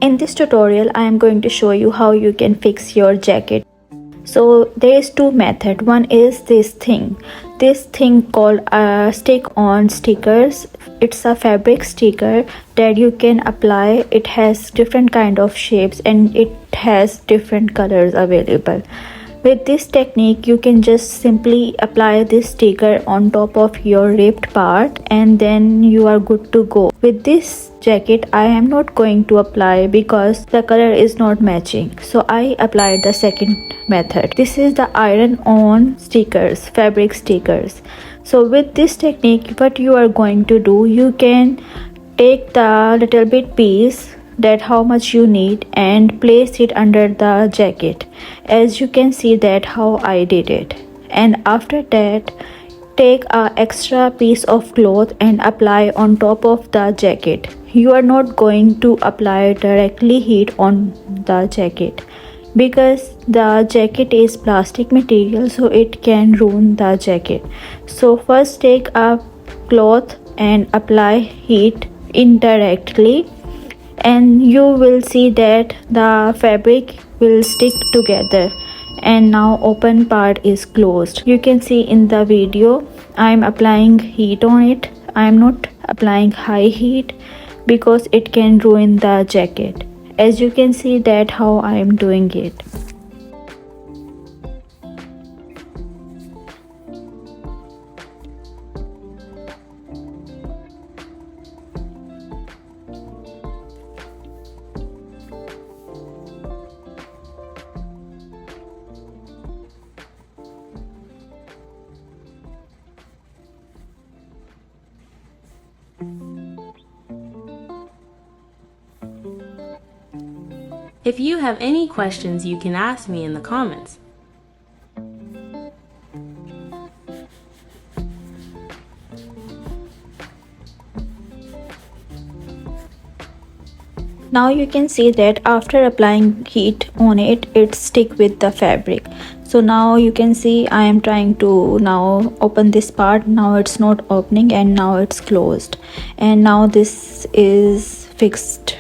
In this tutorial, I am going to show you how you can fix your jacket. So there is two methods. One is this thing called stick on stickers. It's a fabric sticker that you can apply. It has different kind of shapes and it has different colors available. With this technique, you can just simply apply this sticker on top of your ripped part and then you are good to go. With this jacket, I am not going to apply because the color is not matching. So I applied the second method. This is the iron on stickers, fabric stickers. So with this technique, what you are going to do, you can take the little bit piece that how much you need and place it under the jacket, as you can see that how I did it. And after that, take a extra piece of cloth and apply on top of the jacket. You are not going to apply directly heat on the jacket because the jacket is plastic material, so it can ruin the jacket. So first take a cloth and apply heat indirectly, and you will see that the fabric will stick together. And now open part is closed. You can see in the video I am applying heat on it. I am not applying high heat because it can ruin the jacket. As you can see that how I am doing it. If you have any questions, you can ask me in the comments. Now you can see that after applying heat on it, it stick with the fabric. So now you can see I am trying to now open this part. Now it's not opening and now it's closed. And now this is fixed.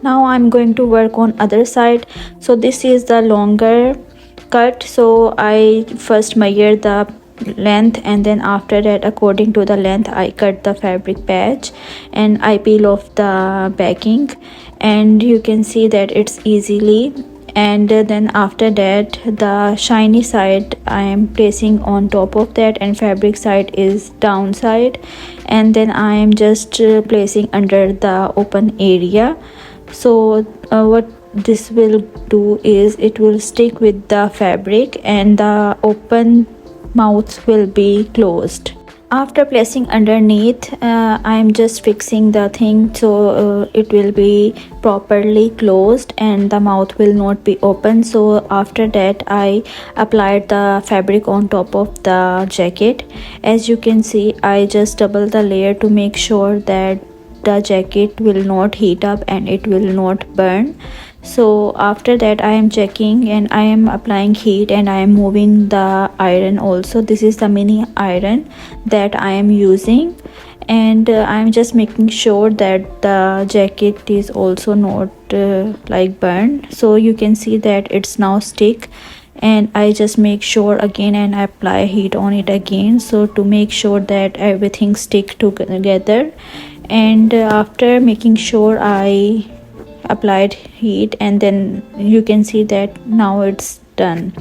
Now I'm going to work on other side. So this is the longer cut. So I first measure the length and then after that, according to the length, I cut the fabric patch and I peel off the backing, and you can see that it's easily. And then after that, the shiny side I am placing on top of that and fabric side is downside, and then I am just placing under the open area. So what this will do is it will stick with the fabric and the open mouth will be closed. After placing underneath, I am just fixing the thing so it will be properly closed and the mouth will not be open. So after that, I applied the fabric on top of the jacket. As you can see, I just double the layer to make sure that the jacket will not heat up and it will not burn. So after that, I am checking and I am applying heat and I am moving the iron also. This is the mini iron that I am using, and I am just making sure that the jacket is also not like burned. So you can see that it's now stick, and I just make sure again and I apply heat on it again, so to make sure that everything stick together. And after making sure, I applied heat and then you can see that now it's done.